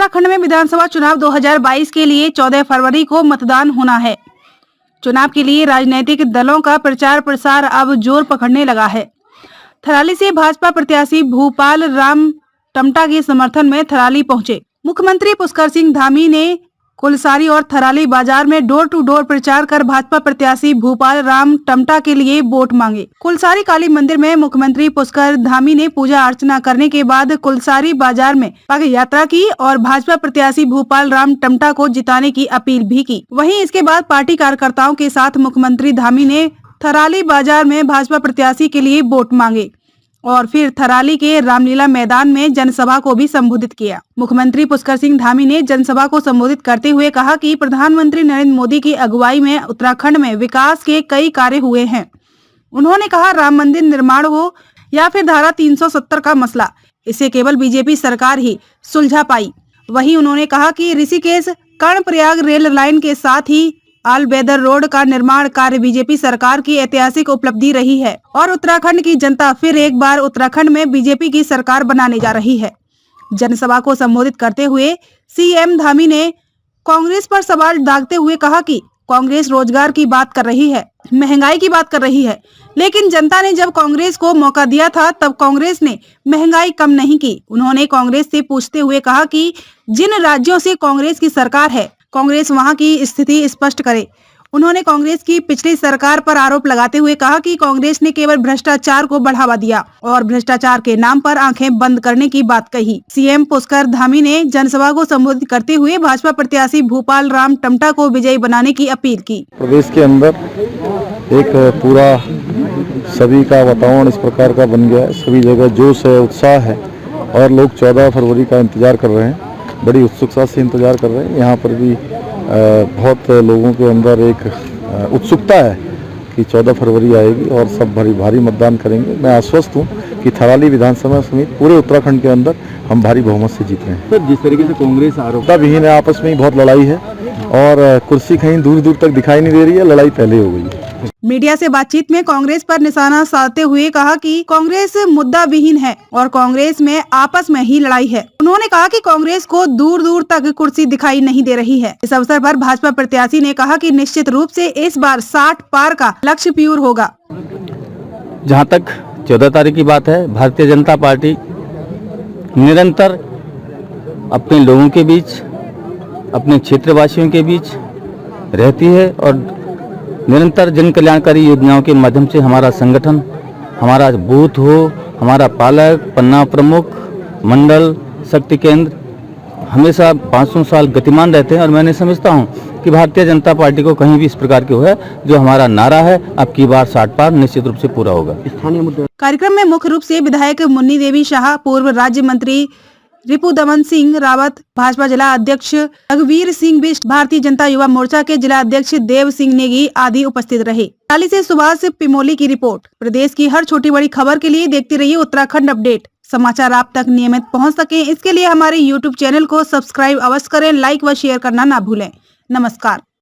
उत्तराखंड में विधानसभा चुनाव 2022 के लिए 14 फरवरी को मतदान होना है। चुनाव के लिए राजनीतिक दलों का प्रचार प्रसार अब जोर पकड़ने लगा है। थराली से भाजपा प्रत्याशी भूपाल राम टमटा के समर्थन में थराली पहुंचे। मुख्यमंत्री पुष्कर सिंह धामी ने कुलसारी और थराली बाजार में डोर टू डोर प्रचार कर भाजपा प्रत्याशी भूपाल राम टमटा के लिए वोट मांगे। कुलसारी काली मंदिर में मुख्यमंत्री पुष्कर धामी ने पूजा अर्चना करने के बाद कुलसारी बाजार में पग यात्रा की और भाजपा प्रत्याशी भूपाल राम टमटा को जिताने की अपील भी की। वहीं इसके बाद पार्टी कार्यकर्ताओं के साथ मुख्यमंत्री धामी ने थराली बाजार में भाजपा प्रत्याशी के लिए वोट मांगे और फिर थराली के रामलीला मैदान में जनसभा को भी संबोधित किया। मुख्यमंत्री पुष्कर सिंह धामी ने जनसभा को संबोधित करते हुए कहा कि प्रधानमंत्री नरेंद्र मोदी की अगुवाई में उत्तराखंड में विकास के कई कार्य हुए हैं। उन्होंने कहा, राम मंदिर निर्माण हो या फिर धारा 370 का मसला, इसे केवल बीजेपी सरकार ही सुलझा पाई। वहीं उन्होंने कहा कि ऋषिकेश कर्णप्रयाग रेल लाइन के साथ ही ऑल वेदर रोड का निर्माण कार्य बीजेपी सरकार की ऐतिहासिक उपलब्धि रही है और उत्तराखंड की जनता फिर एक बार उत्तराखंड में बीजेपी की सरकार बनाने जा रही है। जनसभा को संबोधित करते हुए सीएम धामी ने कांग्रेस पर सवाल दागते हुए कहा कि कांग्रेस रोजगार की बात कर रही है, महंगाई की बात कर रही है, लेकिन जनता ने जब कांग्रेस को मौका दिया था तब कांग्रेस ने महंगाई कम नहीं की। उन्होंने कांग्रेस से पूछते हुए कहा कि जिन राज्यों से कांग्रेस की सरकार है, कांग्रेस वहां की स्थिति स्पष्ट करे। उन्होंने कांग्रेस की पिछली सरकार पर आरोप लगाते हुए कहा कि कांग्रेस ने केवल भ्रष्टाचार को बढ़ावा दिया और भ्रष्टाचार के नाम पर आंखें बंद करने की बात कही। सीएम पुष्कर धामी ने जनसभा को संबोधित करते हुए भाजपा प्रत्याशी भूपाल राम टमटा को विजयी बनाने की अपील की। प्रदेश के अंदर एक पूरा सभी का वातावरण इस प्रकार का बन गया है, सभी जगह जोश है, उत्साह है और लोग 14 फरवरी का इंतजार कर रहे हैं, बड़ी उत्सुकता से इंतजार कर रहे हैं। यहाँ पर भी बहुत लोगों के अंदर एक उत्सुकता है कि 14 फरवरी आएगी और सब भारी मतदान करेंगे। मैं आश्वस्त हूँ कि थराली विधानसभा समेत पूरे उत्तराखंड के अंदर हम भारी बहुमत से जीत रहे हैं। सर, जिस तरीके से कांग्रेस आरोप विहीन है, आपस में ही बहुत लड़ाई है और कुर्सी कहीं दूर दूर तक दिखाई नहीं दे रही है, लड़ाई पहले हो गई है। मीडिया से बातचीत में कांग्रेस पर निशाना साधते हुए कहा कि कांग्रेस मुद्दा विहीन है और कांग्रेस में आपस में ही लड़ाई है। उन्होंने कहा कि कांग्रेस को दूर दूर तक कुर्सी दिखाई नहीं दे रही है। इस अवसर पर भाजपा प्रत्याशी ने कहा कि निश्चित रूप से इस बार 60 पार का लक्ष्य प्यूर होगा। जहां तक 14 तारीख की बात है, भारतीय जनता पार्टी निरंतर अपने लोगों के बीच, अपने क्षेत्रवासियों के बीच रहती है और निरंतर जन कल्याणकारी योजनाओं के माध्यम से हमारा संगठन, हमारा बूथ हो, हमारा पालक, पन्ना प्रमुख, मंडल, शक्ति केंद्र हमेशा 500 साल गतिमान रहते हैं और मैंने समझता हूं कि भारतीय जनता पार्टी को कहीं भी इस प्रकार के है जो हमारा नारा है, अब की बार 60 पार निश्चित रूप से पूरा होगा। स्थानीय मुद्दे कार्यक्रम में मुख्य रूप से विधायक मुन्नी देवी शाह, पूर्व राज्य मंत्री रिपुदमन सिंह रावत, भाजपा जिला अध्यक्ष रघुवीर सिंह बिष्ट, भारतीय जनता युवा मोर्चा के जिला अध्यक्ष देव सिंह नेगी आदि उपस्थित रहे। थराली से सुभाष पिमोली की रिपोर्ट। प्रदेश की हर छोटी बड़ी खबर के लिए देखते रहिए उत्तराखंड अपडेट। समाचार आप तक नियमित पहुंच सके, इसके लिए हमारे YouTube चैनल को सब्सक्राइब अवश्य करें, लाइक व शेयर करना ना भूलें। नमस्कार।